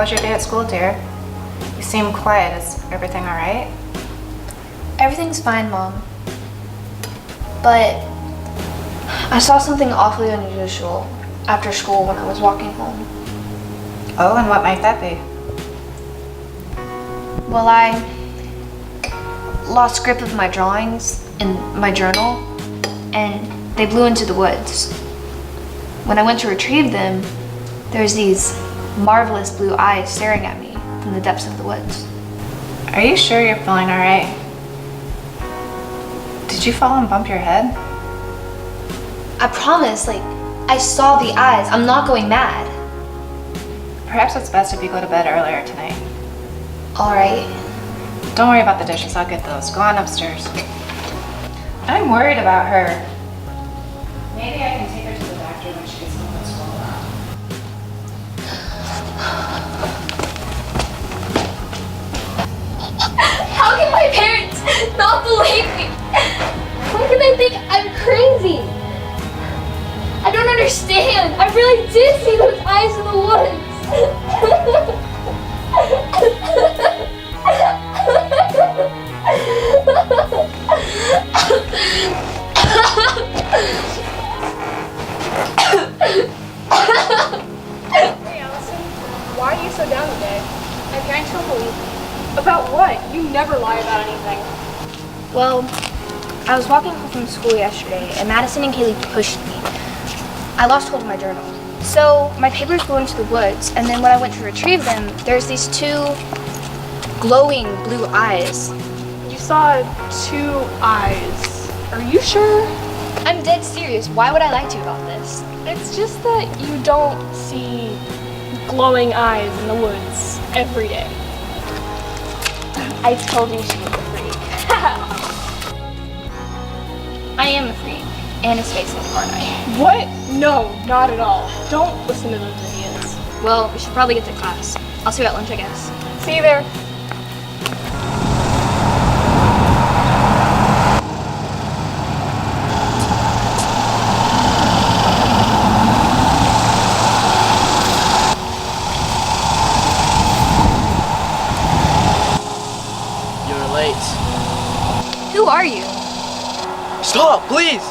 was your day at school, dear? You seem quiet. Is everything all right? Everything's fine, Mom. But I saw something awfully unusual after school when I was walking home. Oh, and what might that be? Well, I lost grip of my drawings in my journal, and they blew into the woods. When I went to retrieve them, there's these marvelous blue eyes staring at me from the depths of the woods. Are you sure you're feeling all right? Did you fall and bump your head? I promise, I saw the eyes. I'm not going mad. Perhaps it's best if you go to bed earlier tonight. All right. Don't worry about the dishes. I'll get those. Go on upstairs. I'm worried about her. Maybe I can take her to the doctor when she gets home from school. How can my parents not believe me? Why do they think I'm crazy? I don't understand. I really did see those eyes in the woods. Hey Allison, why are you so down today? My parents don't believe me. About what? You never lie about anything. Well, I was walking home from school yesterday, and Madison and Kaylee pushed me. I lost hold of my journal. So my papers blew into the woods, and then when I went to retrieve them, there's these two glowing blue eyes. You saw 2 eyes. Are you sure? I'm dead serious. Why would I lie to you about this? It's just that you don't see glowing eyes in the woods every day. I told you she was a freak. I am a freak, and a space lady, aren't I? What? No, not at all. Don't listen to those idiots. Well, we should probably get to class. I'll see you at lunch, I guess. See you there. You're late. Who are you? Stop, please!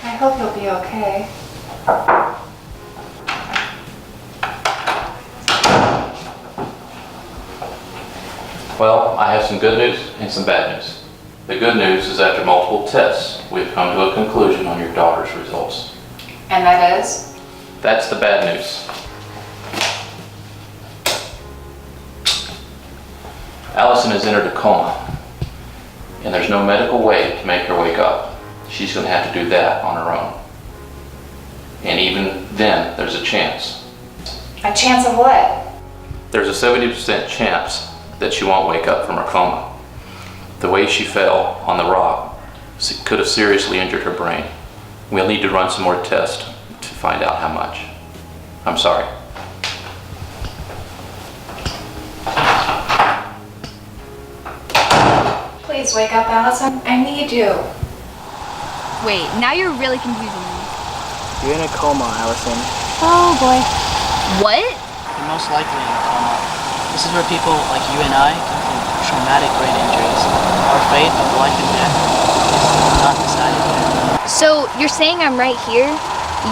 I hope you'll be okay. Well, I have some good news and some bad news. The good news is after multiple tests, we've come to a conclusion on your daughter's results. And that is? That's the bad news. Allison has entered a coma, and there's no medical way to make her wake up. She's going to have to do that on her own. And even then, there's a chance. A chance of what? There's a 70% chance that she won't wake up from her coma. The way she fell on the rock could have seriously injured her brain. We'll need to run some more tests to find out how much. I'm sorry. Please wake up, Allison. I need you. Wait, now you're really confusing me. You're in a coma, Allison. Oh boy. What? You're most likely in a coma. This is where people like you and I come from traumatic brain injuries. Our fate of life and death is not decided yet. So you're saying I'm right here,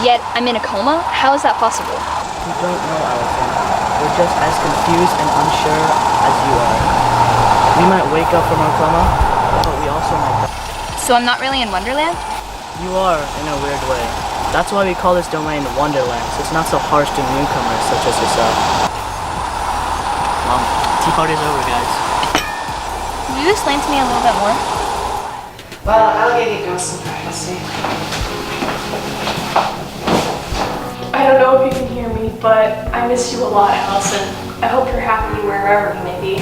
yet I'm in a coma? How is that possible? We don't know, Allison. We're just as confused and unsure as you are. We might wake up from our coma, but we also might die. So I'm not really in Wonderland? You are, in a weird way. That's why we call this domain Wonderland, so it's not so harsh to newcomers such as yourself. Tea party's over, guys. you explain to me a little bit more? Well, I'll give you girls some privacy. I don't know if you can hear me, but I miss you a lot, Allison. I hope you're happy wherever you may be.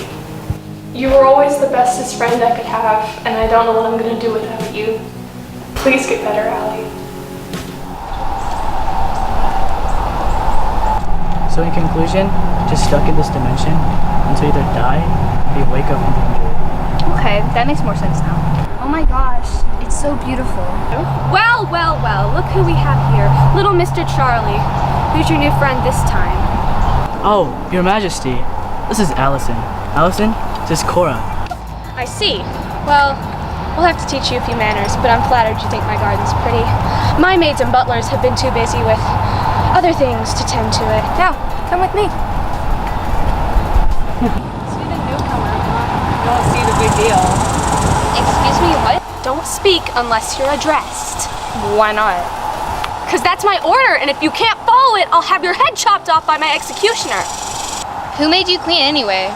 You were always the bestest friend I could have, and I don't know what I'm gonna do without you. Please get better, Allie. So in conclusion, just stuck in this dimension until you either die or you wake up from the injury. Okay, that makes more sense now. Oh my gosh, it's so beautiful. Well, well, well, look who we have here. Little Mr. Charlie. Who's your new friend this time? Oh, Your Majesty, this is Allison. Allison, this is Cora. I see. Well, we'll have to teach you a few manners, but I'm flattered you think my garden's pretty. My maids and butlers have been too busy with other things to tend to it. Now, come with me. See the newcomer, huh? Don't see the big deal. Excuse me, what? Don't speak unless you're addressed. Why not? Because that's my order, and if you can't follow it, I'll have your head chopped off by my executioner. Who made you queen anyway?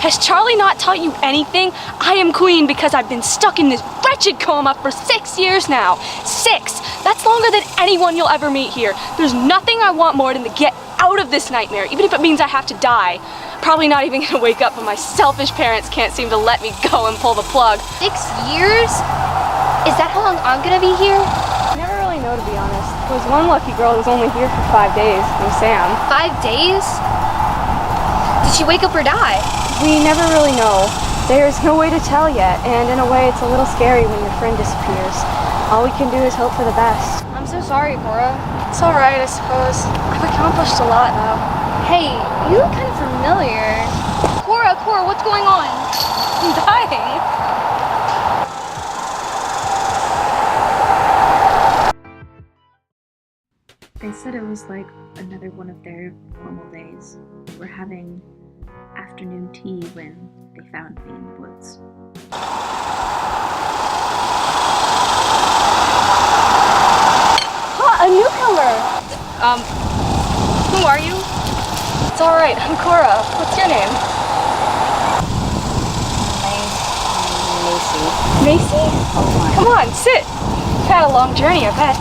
Has Charlie not taught you anything? I am queen because I've been stuck in this wretched coma for 6 years now. 6! That's longer than anyone you'll ever meet here. There's nothing I want more than to get out of this nightmare, even if it means I have to die. Probably not even gonna wake up, but my selfish parents can't seem to let me go and pull the plug. 6 years? Is that how long I'm gonna be here? I never really know, to be honest. There was one lucky girl who was only here for 5 days, named Sam. 5 days? Did she wake up or die? We never really know. There's no way to tell yet, and in a way it's a little scary when your friend disappears. All we can do is hope for the best. I'm so sorry, Cora. It's alright, I suppose. I've accomplished a lot now. Hey, you look kind of familiar. Cora, what's going on? I'm dying. They said it was like another one of their normal days. They were having afternoon tea when they found me in the woods. A newcomer! Who are you? It's alright, I'm Cora. What's your name? Macy? Come on, sit! You've had a long journey, I bet.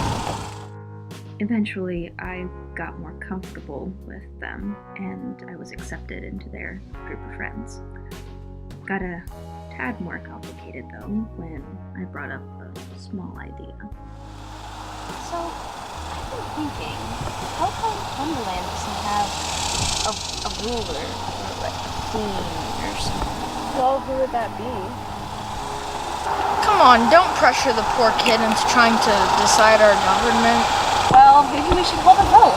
Eventually, I got more comfortable with them, and I was accepted into their group of friends. Got a tad more complicated, though, when I brought up a small idea. So, I've been thinking, how come Wonderland doesn't have a ruler, or like a queen or something? Well, who would that be? Come on, don't pressure the poor kid into trying to decide our government. Well, maybe we should hold a vote.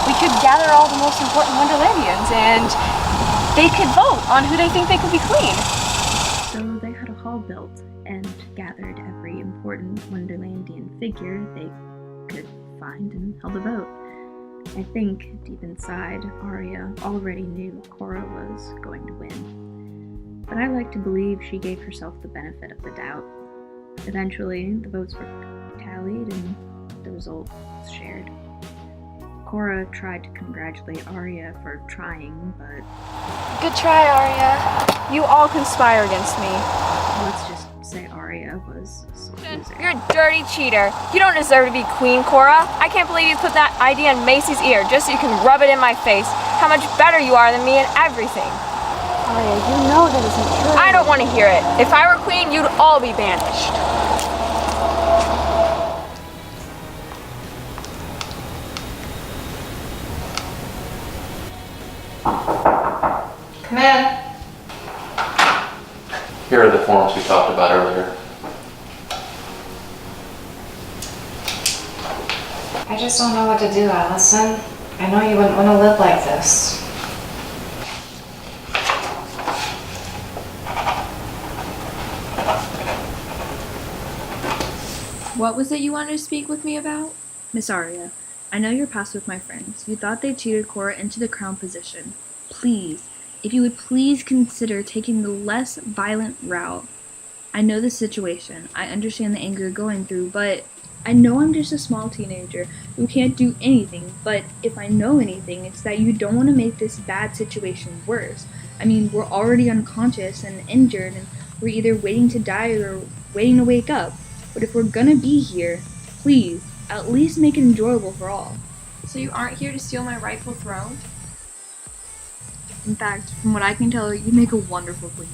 We could gather all the most important Wonderlandians, and they could vote on who they think they could be queen. So they had a hall built and gathered every important Wonderlandian figure they could find and held a vote. I think deep inside, Arya already knew Cora was going to win. But I like to believe she gave herself the benefit of the doubt. Eventually, the votes were tallied and the result was shared. Cora tried to congratulate Arya for trying, but Good try, Arya. You all conspire against me. let's just say Arya was a sore loser. You're a dirty cheater. You don't deserve to be queen, Cora. I can't believe you put that idea in Macy's ear just so you can rub it in my face. How much better you are than me in everything. Arya, you know that isn't true. I don't want to hear it. If I were queen, you'd all be banished. Come in. Here are the forms we talked about earlier. I just don't know what to do, Allison. I know you wouldn't want to live like this. What was it you wanted to speak with me about? Miss Arya, I know your past with my friends. You thought they cheated Cora into the crown position. Please, if you would please consider taking the less violent route. I know the situation. I understand the anger you're going through, but I know I'm just a small teenager who can't do anything, but if I know anything, it's that you don't want to make this bad situation worse. I mean, we're already unconscious and injured, and We're either waiting to die or waiting to wake up. But if we're gonna be here, please, at least make it enjoyable for all. So you aren't here to steal my rightful throne? In fact, from what I can tell, you make a wonderful queen.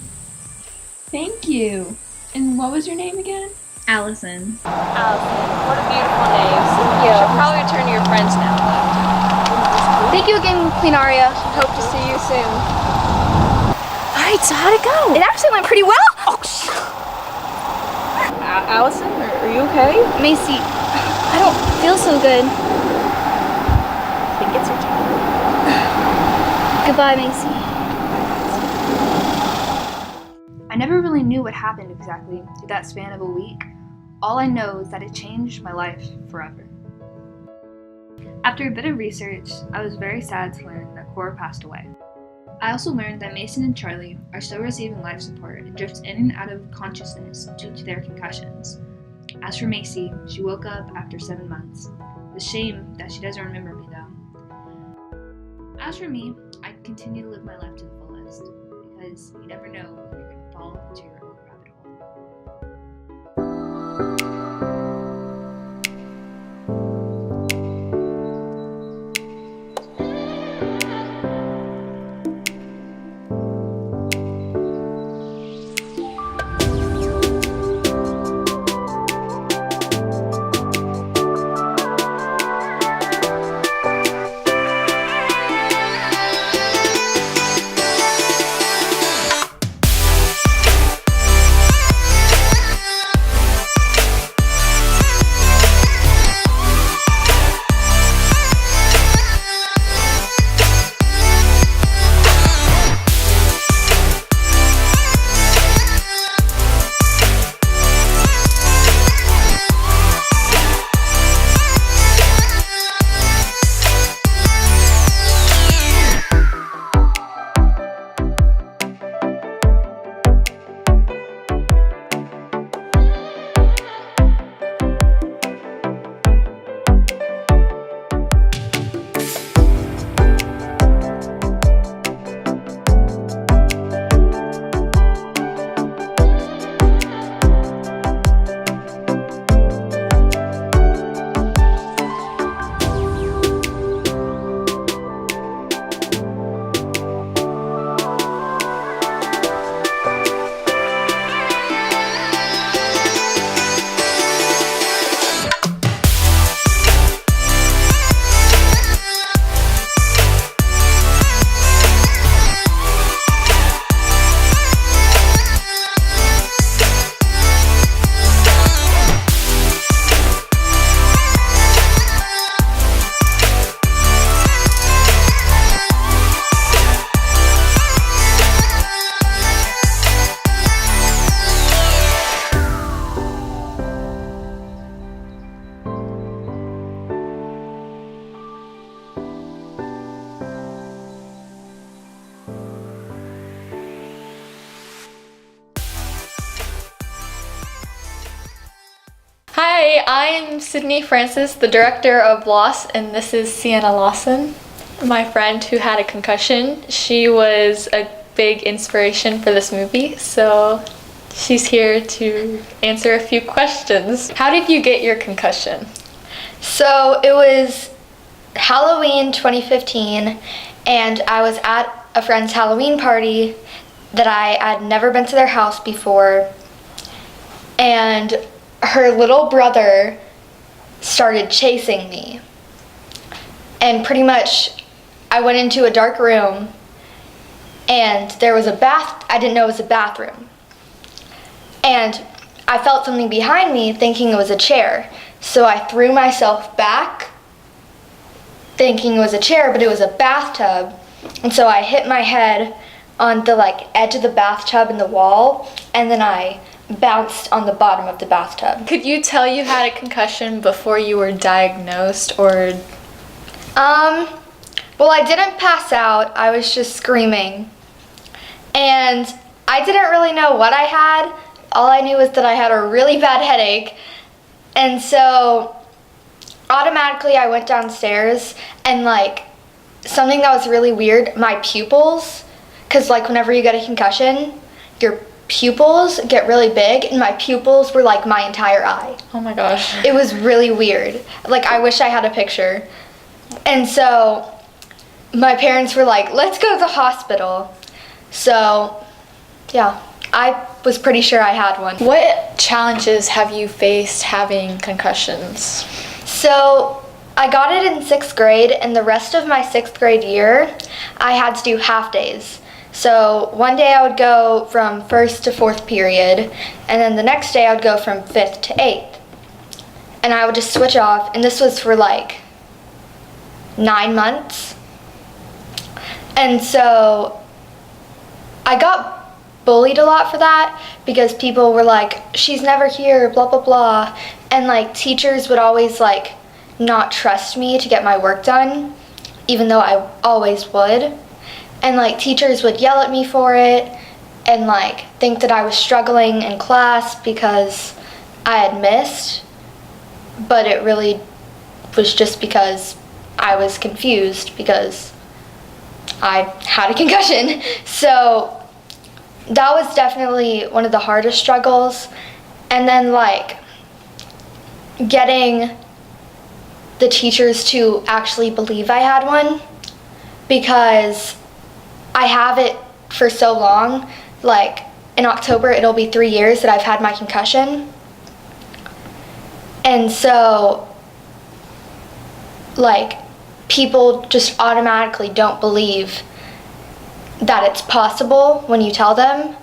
Thank you. And what was your name again? Allison. Allison. What a beautiful name. You should probably return to your friends now. Thank you again, Queen Aria. Hope to see you soon. All right, so how'd it go? It actually went pretty well. Oh, Allison, are you okay? Macy, I don't feel so good. I think it's your turn. Goodbye, Macy. I never really knew what happened exactly through that span of a week. All I know is that it changed my life forever. After a bit of research, I was very sad to learn that Cora passed away. I also learned that Mason and Charlie are still receiving life support and drift in and out of consciousness due to their concussions. As for Macy, she woke up after 7 months. It's a shame that she doesn't remember me though. As for me, I continue to live my life to the fullest, because you never know when you're going to fall into your own rabbit hole. Hi, I'm Sydney Francis, the director of Lost, and this is Sienna Lawson, my friend who had a concussion. She was a big inspiration for this movie, so she's here to answer a few questions. How did you get your concussion? So it was Halloween 2015, and I was at a friend's Halloween party that I had never been to their house before, and her little brother started chasing me. And pretty much I went into a dark room and there was a I didn't know it was a bathroom. And I felt something behind me thinking it was a chair. So I threw myself back thinking it was a chair, but it was a bathtub. And so I hit my head on the edge of the bathtub in the wall, and then I bounced on the bottom of the bathtub. Could you tell you had a concussion before you were diagnosed, or? Well, I didn't pass out. I was just screaming. And I didn't really know what I had. All I knew was that I had a really bad headache. And so automatically I went downstairs, and something that was really weird, my pupils, because whenever you get a concussion, your pupils get really big, and my pupils were like my entire eye. Oh my gosh. It was really weird. Like, I wish I had a picture. And so my parents were like, let's go to the hospital. So, yeah, I was pretty sure I had one. What challenges have you faced having concussions? So I got it in 6th grade, and the rest of my 6th grade year, I had to do half days. So one day I would go from 1st to 4th period, and then the next day I would go from 5th to 8th. And I would just switch off, and this was for like 9 months. And so I got bullied a lot for that because people were like, she's never here, blah, blah, blah. And like teachers would always like not trust me to get my work done, even though I always would. And like teachers would yell at me for it and like think that I was struggling in class because I had missed, but it really was just because I was confused because I had a concussion. So that was definitely one of the hardest struggles. And then like getting the teachers to actually believe I had one, because I have it for so long. Like in October it'll be 3 years that I've had my concussion. And so like people just automatically don't believe that it's possible when you tell them.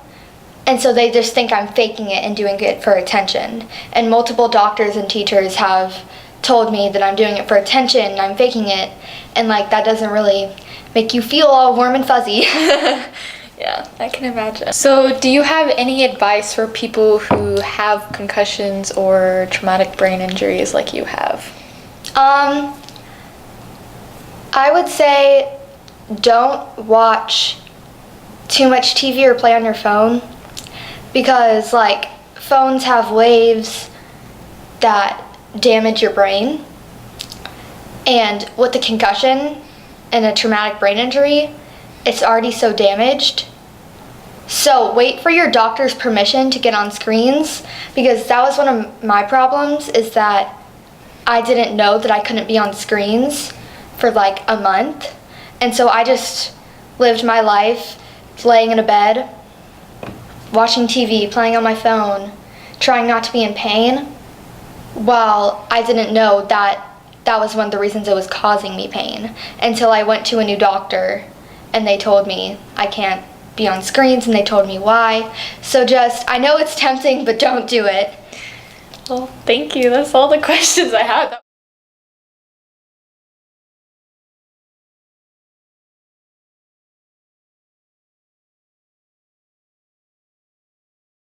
And so they just think I'm faking it and doing it for attention. And multiple doctors and teachers have told me that I'm doing it for attention and I'm faking it. And like that doesn't really make you feel all warm and fuzzy. Yeah, I can imagine. So do you have any advice for people who have concussions or traumatic brain injuries like you have? I would say don't watch too much TV or play on your phone, because like phones have waves that damage your brain. And with the concussion and a traumatic brain injury, it's already so damaged. So wait for your doctor's permission to get on screens, because that was one of my problems, is that I didn't know that I couldn't be on screens for like a month. And so I just lived my life laying in a bed, watching TV, playing on my phone, trying not to be in pain, while I didn't know that that was one of the reasons it was causing me pain, until I went to a new doctor and they told me I can't be on screens, and they told me why. So just, I know it's tempting, but don't do it. Well, thank you. That's all the questions I had.